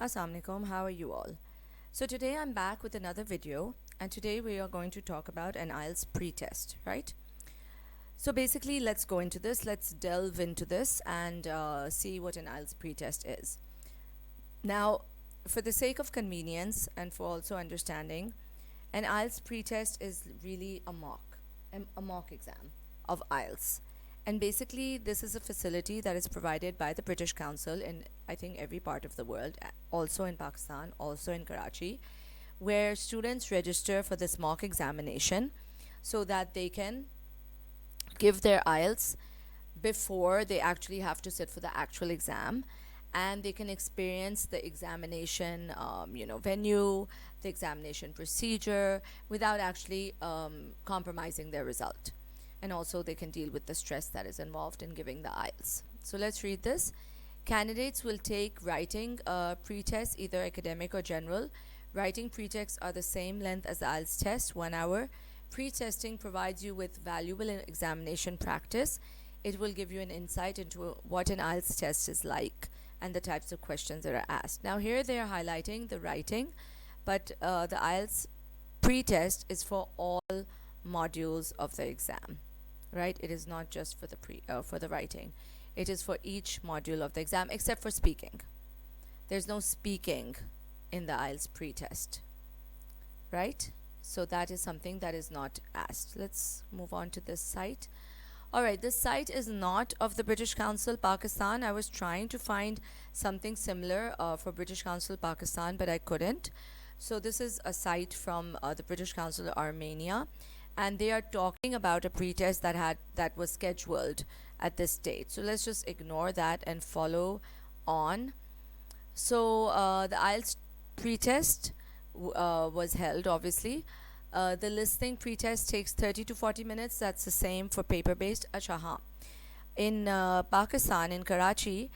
Assalamu alaikum, how are you all? So today I'm back with another video, and today we are going to talk about an IELTS pretest, right? So basically, let's go into this, let's delve into this and see what an IELTS pretest is. Now, for the sake of convenience and for also understanding, an IELTS pretest is really a mock exam of IELTS. And basically, this is a facility that is provided by the British Council in, I think, every part of the world, also in Pakistan, also in Karachi, where students register for this mock examination so that they can give their IELTS before they actually have to sit for the actual exam, and they can experience the examination venue, the examination procedure without actually compromising their result. And also they can deal with the stress that is involved in giving the IELTS. So let's read this. Candidates will take writing pretest, either academic or general. Writing pretests are the same length as the IELTS test, 1 hour. Pre-testing provides you with valuable examination practice. It will give you an insight into what an IELTS test is like and the types of questions that are asked. Now here they are highlighting the writing, but the IELTS pretest is for all modules of the exam, right? It is not just for the writing. It is for each module of the exam except for speaking. There's no speaking in the IELTS pretest, right? So that is something that is not asked. Let's move on to this site. Alright, this site is not of the British Council Pakistan. I was trying to find something similar for British Council Pakistan, but I couldn't. So this is a site from the British Council Armenia, and they are talking about a pretest that was scheduled at this date. So let's just ignore that and follow on. So the IELTS pretest was held, obviously. The listening pretest takes 30 to 40 minutes. That's the same for paper-based. In Pakistan, in Karachi,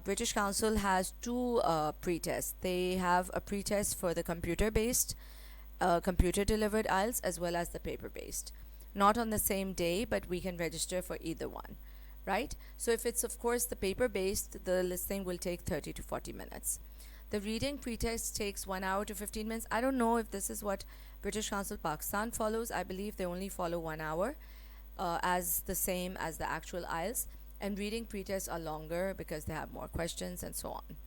British Council has two pretests. They have a pretest for the computer-based, computer-delivered IELTS, as well as the paper-based. Not on the same day, but we can register for either one, right? So if it's, of course, the paper-based, the listening will take 30 to 40 minutes. The reading pretest takes 1 hour to 15 minutes. I don't know if this is what British Council Pakistan follows. I believe they only follow 1 hour as the same as the actual IELTS. And reading pretests are longer because they have more questions and so on.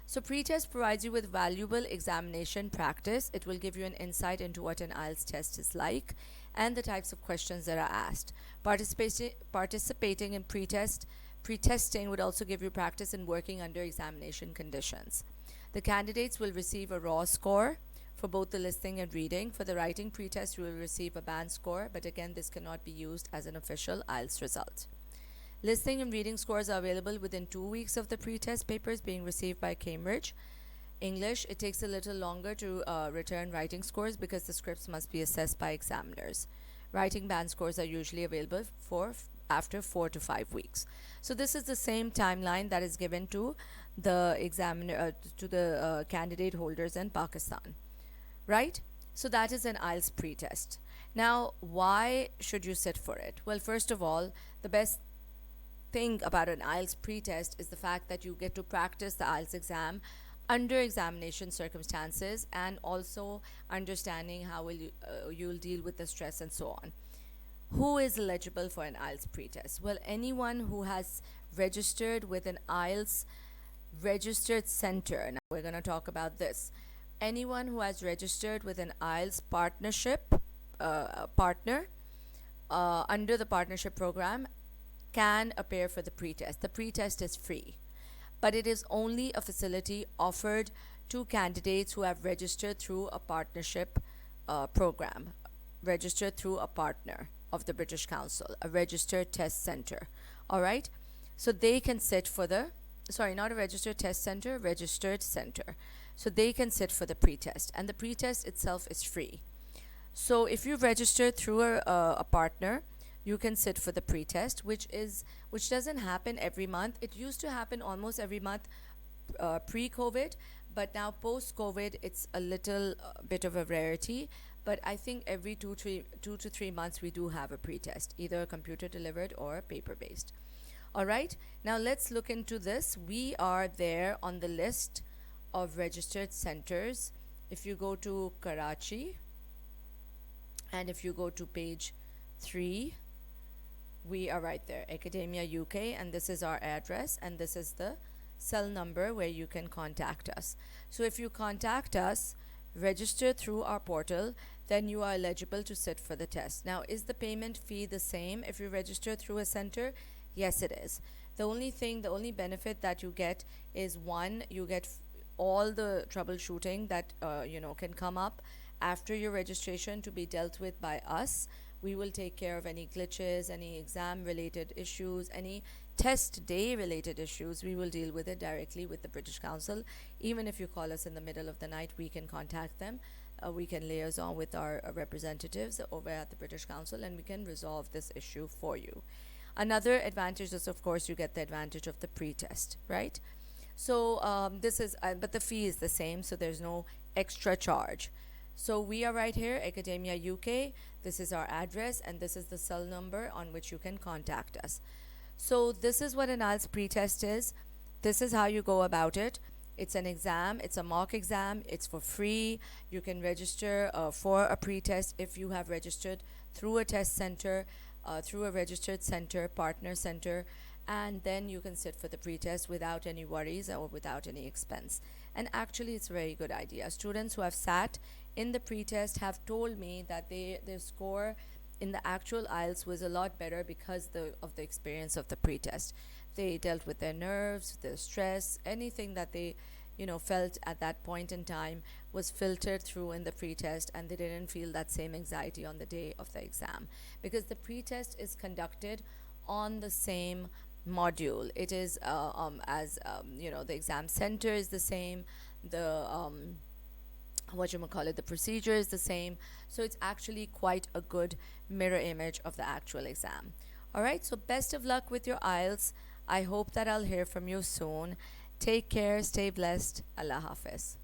So pretest provides you with valuable examination practice. It will give you an insight into what an IELTS test is like and the types of questions that are asked. Participating in pretesting would also give you practice in working under examination conditions. The candidates will receive a raw score for both the listening and reading. For the writing pretest, you will receive a band score, but again, this cannot be used as an official IELTS result. Listening and reading scores are available within 2 weeks of the pretest papers being received by Cambridge. English, it takes a little longer to return writing scores because the scripts must be assessed by examiners. Writing band scores are usually available after 4 to 5 weeks. So this is the same timeline that is given to the examiner, to the candidate holders in Pakistan, right? So that is an IELTS pretest. Now, why should you sit for it? Well, first of all, the best thing about an IELTS pretest is the fact that you get to practice the IELTS exam under examination circumstances and also understanding how you'll deal with the stress and so on. Who is eligible for an IELTS pretest? Well, anyone who has registered with an IELTS registered center. Now we're going to talk about this. Anyone who has registered with an IELTS partnership partner under the partnership program can appear for the pretest. The pretest is free, but it is only a facility offered to candidates who have registered through a partnership program, registered through a partner of the British Council, a registered test center. All right, so they can sit for the not a registered test center, registered center. So they can sit for the pretest, and the pretest itself is free. So if you've registered through a partner, you can sit for the pretest, which doesn't happen every month. It used to happen almost every month pre-COVID, but now post-COVID, it's a little bit of a rarity. But I think every 2 to 3 months we do have a pretest, either computer delivered or paper based. All right, now let's look into this. We are there on the list of registered centers. If you go to Karachi and if you go to page 3, we are right there, Academia UK, and this is our address and this is the cell number where you can contact us. So if you contact us, register through our portal, then you are eligible to sit for the test. Now, is the payment fee the same if you register through a center? Yes, it is. The only benefit that you get is, one, you get all the troubleshooting that can come up after your registration to be dealt with by us. We will take care of any glitches, any exam related issues, any test day related issues. We will deal with it directly with the British Council. Even if you call us in the middle of the night, we can contact them. We can liaison with our representatives over at the British Council and we can resolve this issue for you. Another advantage is, of course, you get the advantage of the pre-test, right? So this is, but the fee is the same, so there's no extra charge. So we are right here, Academia UK. This is our address and this is the cell number on which you can contact us. So this is what an IELTS pretest is. This is how you go about it. It's an exam, it's a mock exam, it's for free. You can register for a pretest if you have registered through a test center, through a registered center, partner center, and then you can sit for the pretest without any worries or without any expense. And actually it's a very good idea. Students who have sat in the pretest have told me that their score in the actual IELTS was a lot better because of the experience of the pretest. They dealt with their nerves, their stress, anything that they felt at that point in time was filtered through in the pretest, and they didn't feel that same anxiety on the day of the exam because the pretest is conducted on the same module. It is the exam center is the same, the the procedure is the same, so it's actually quite a good mirror image of the actual exam. All right, so best of luck with your IELTS. I hope that I'll hear from you soon. Take care, stay blessed. Allah Hafiz.